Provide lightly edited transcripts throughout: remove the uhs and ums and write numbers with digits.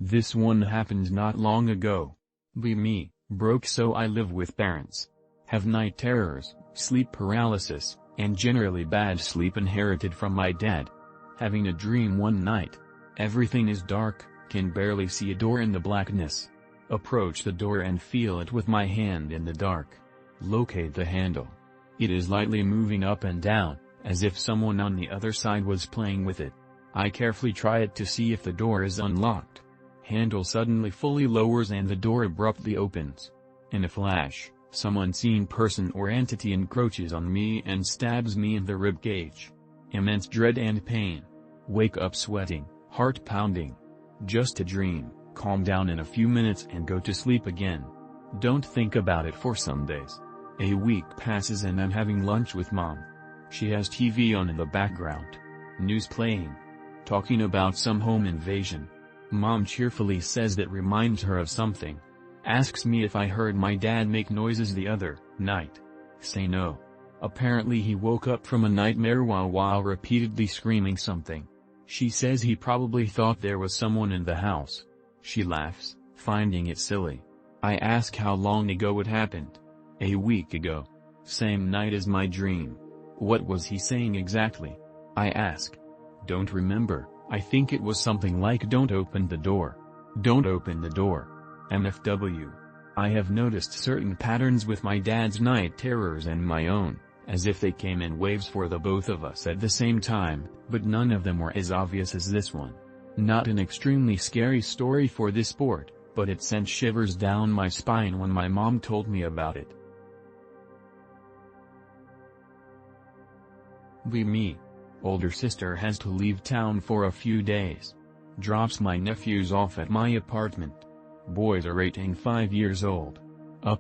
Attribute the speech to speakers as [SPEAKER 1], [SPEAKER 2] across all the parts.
[SPEAKER 1] This one happened not long ago. Be me, broke so I live with parents. Have night terrors, sleep paralysis, and generally bad sleep inherited from my dad. Having a dream one night. Everything is dark, can barely see a door in the blackness. Approach the door and feel it with my hand in the dark. Locate the handle. It is lightly moving up and down, as if someone on the other side was playing with it. I carefully try it to see if the door is unlocked. Handle suddenly fully lowers and the door abruptly opens. In a flash, some unseen person or entity encroaches on me and stabs me in the rib cage. Immense dread and pain. Wake up sweating, heart pounding. Just a dream, calm down in a few minutes and go to sleep again. Don't think about it for some days. A week passes and I'm having lunch with mom. She has TV on in the background. News playing. Talking about some home invasion. Mom cheerfully says that reminds her of something. Asks me if I heard my dad make noises the other night. Say no. Apparently he woke up from a nightmare while repeatedly screaming something. She says he probably thought there was someone in the house. She laughs, finding it silly. I ask how long ago it happened. A week ago. Same night as my dream. What was he saying exactly? I ask. Don't remember, I think it was something like don't open the door. Don't open the door. MFW. I have noticed certain patterns with my dad's night terrors and my own, as if they came in waves for the both of us at the same time, but none of them were as obvious as this one. Not an extremely scary story for this sport, but it sent shivers down my spine when my mom told me about it. Be me. Older sister has to leave town for a few days. Drops my nephews off at my apartment. Boys are 8 and 5 years old.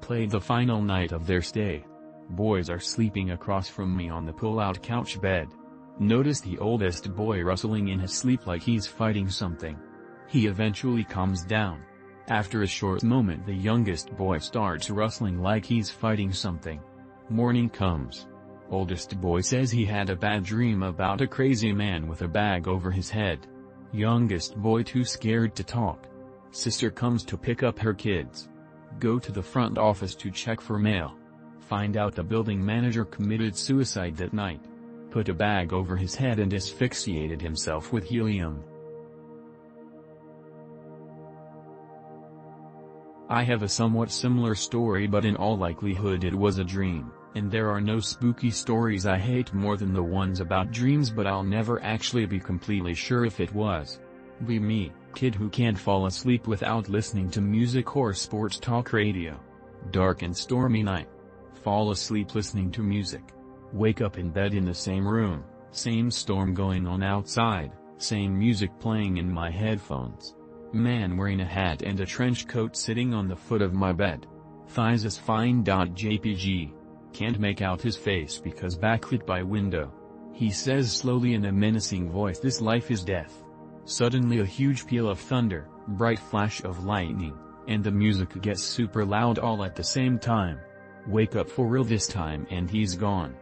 [SPEAKER 1] Played the final night of their stay. Boys are sleeping across from me on the pull-out couch bed. Notice the oldest boy rustling in his sleep like he's fighting something. He eventually calms down. After a short moment the youngest boy starts rustling like he's fighting something. Morning comes. Oldest boy says he had a bad dream about a crazy man with a bag over his head. Youngest boy too scared to talk. Sister comes to pick up her kids. Go to the front office to check for mail. Find out the building manager committed suicide that night. Put a bag over his head and asphyxiated himself with helium. I have a somewhat similar story, but in all likelihood it was a dream, and there are no spooky stories I hate more than the ones about dreams, but I'll never actually be completely sure if it was. Be me, kid who can't fall asleep without listening to music or sports talk radio. Dark and stormy night. Fall asleep listening to music. Wake up in bed in the same room, same storm going on outside, same music playing in my headphones. Man wearing a hat and a trench coat sitting on the foot of my bed. Thighs as fine.jpg. Can't make out his face because backlit by window. He says slowly in a menacing voice, "This life is death." Suddenly a huge peal of thunder, bright flash of lightning, and the music gets super loud all at the same time. Wake up for real this time and he's gone.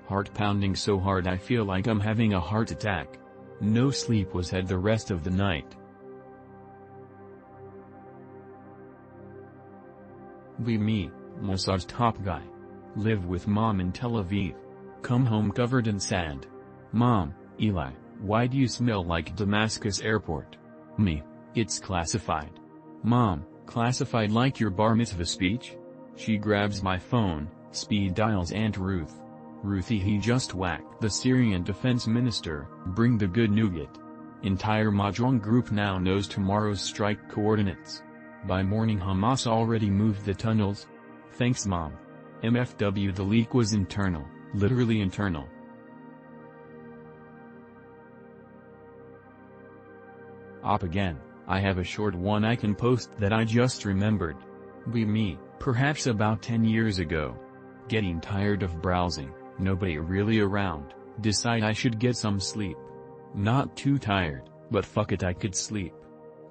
[SPEAKER 1] Heart pounding so hard I feel like I'm having a heart attack. No sleep was had the rest of the night. Be me, Mossad's top guy. Live with mom in Tel Aviv. Come home covered in sand. Mom, Eli, why do you smell like Damascus airport? Me, it's classified. Mom, classified like your bar mitzvah speech? She grabs my phone, speed dials Aunt Ruth. Ruthie, he just whacked the Syrian defense minister, bring the good nougat. Entire Mahjong group now knows tomorrow's strike coordinates. By morning Hamas already moved the tunnels. Thanks mom. MFW, the leak was internal, literally internal. Up again, I have a short one I can post that I just remembered. Be me, perhaps about 10 years ago. Getting tired of browsing, nobody really around, decide I should get some sleep. Not too tired, but fuck it, I could sleep.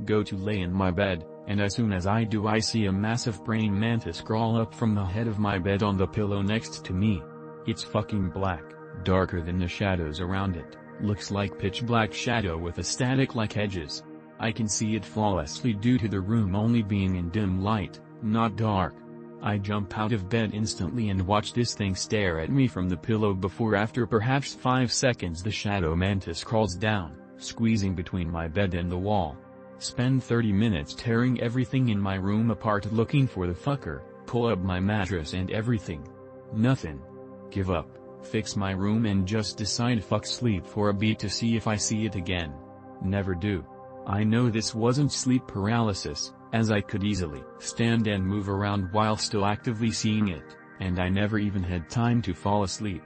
[SPEAKER 1] Go to lay in my bed, and as soon as I do I see a massive praying mantis crawl up from the head of my bed on the pillow next to me. It's fucking black, darker than the shadows around it, looks like pitch black shadow with a static like edges. I can see it flawlessly due to the room only being in dim light, not dark. I jump out of bed instantly and watch this thing stare at me from the pillow before after perhaps 5 seconds the shadow mantis crawls down, squeezing between my bed and the wall. Spend 30 minutes tearing everything in my room apart looking for the fucker, pull up my mattress and everything. Nothing. Give up, fix my room and just decide fuck sleep for a beat to see if I see it again. Never do. I know this wasn't sleep paralysis, as I could easily stand and move around while still actively seeing it, and I never even had time to fall asleep.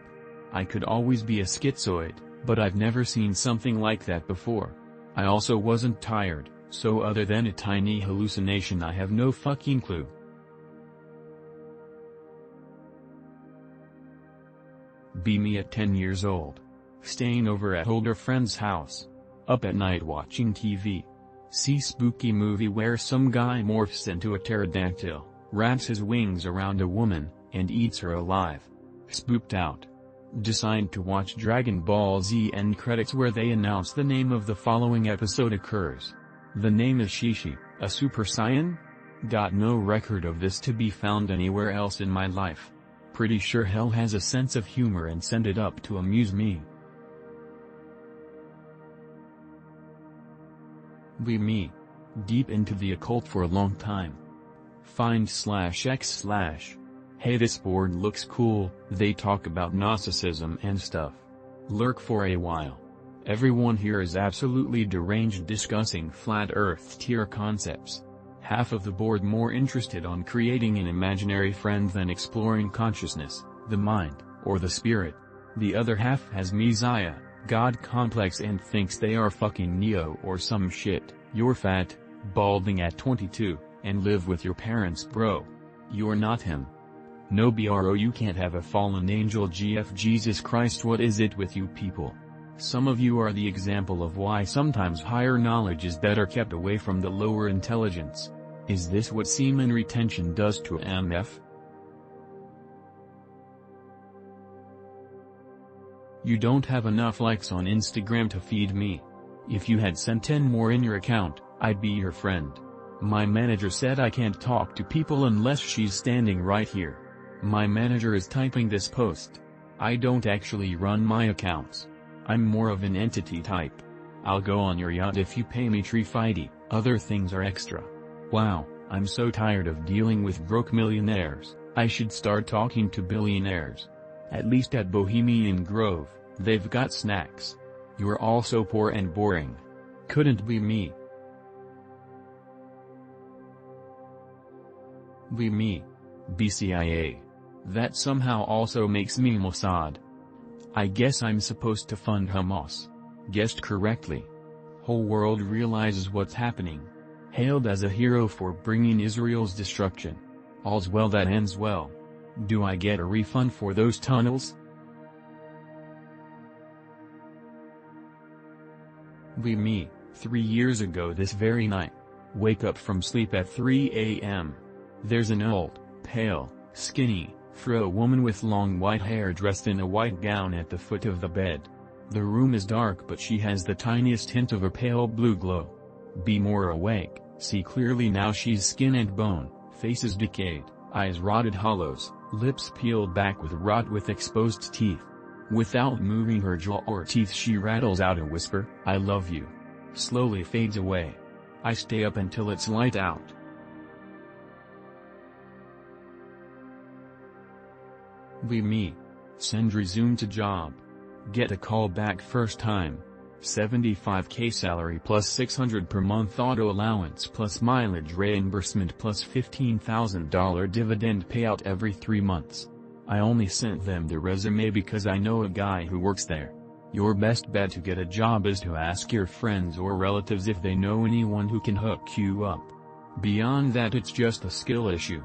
[SPEAKER 1] I could always be a schizoid, but I've never seen something like that before. I also wasn't tired, so other than a tiny hallucination I have no fucking clue. Be me at 10 years old. Staying over at older friend's house. Up at night watching TV. See spooky movie where some guy morphs into a pterodactyl, wraps his wings around a woman, and eats her alive. Spooked out. Decide to watch Dragon Ball Z end credits where they announce the name of the following episode occurs. The name is Shishi, a Super Saiyan? Got no record of this to be found anywhere else in my life. Pretty sure hell has a sense of humor and send it up to amuse me. Me. Deep into the occult for a long time. Find/x/. Hey, this board looks cool, they talk about Gnosticism and stuff. Lurk for a while. Everyone here is absolutely deranged discussing flat earth tier concepts. Half of the board more interested on creating an imaginary friend than exploring consciousness, the mind, or the spirit. The other half has Messiah, God complex and thinks they are fucking Neo or some shit. You're fat, balding at 22, and live with your parents bro. You're not him. No bro, you can't have a fallen angel gf Jesus Christ, what is it with you people? Some of you are the example of why sometimes higher knowledge is better kept away from the lower intelligence. Is this what semen retention does to MF? You don't have enough likes on Instagram to feed me. If you had sent 10 more in your account, I'd be your friend. My manager said I can't talk to people unless she's standing right here. My manager is typing this post. I don't actually run my accounts. I'm more of an entity type. I'll go on your yacht if you pay me tree fighty, other things are extra. Wow, I'm so tired of dealing with broke millionaires, I should start talking to billionaires. At least at Bohemian Grove, they've got snacks. You're all so poor and boring. Couldn't be me. Me. BCIA. That somehow also makes me Mossad. I guess I'm supposed to fund Hamas. Guessed correctly. Whole world realizes what's happening. Hailed as a hero for bringing Israel's destruction. All's well that ends well. Do I get a refund for those tunnels? Me. 3 years ago this very night. Wake up from sleep at 3 a.m. There's an old, pale, skinny, frail woman with long white hair dressed in a white gown at the foot of the bed. The room is dark but she has the tiniest hint of a pale blue glow. Be more awake, see clearly now, she's skin and bone, face is decayed, eyes rotted hollows, lips peeled back with exposed teeth. Without moving her jaw or teeth she rattles out a whisper, "I love you." Slowly fades away. I stay up until it's light out. Me. Send resume to job. Get a call back first time. 75k salary plus 600 per month auto allowance plus mileage reimbursement plus $15,000 dividend payout every 3 months. I only sent them the resume because I know a guy who works there. Your best bet to get a job is to ask your friends or relatives if they know anyone who can hook you up. Beyond that, it's just a skill issue.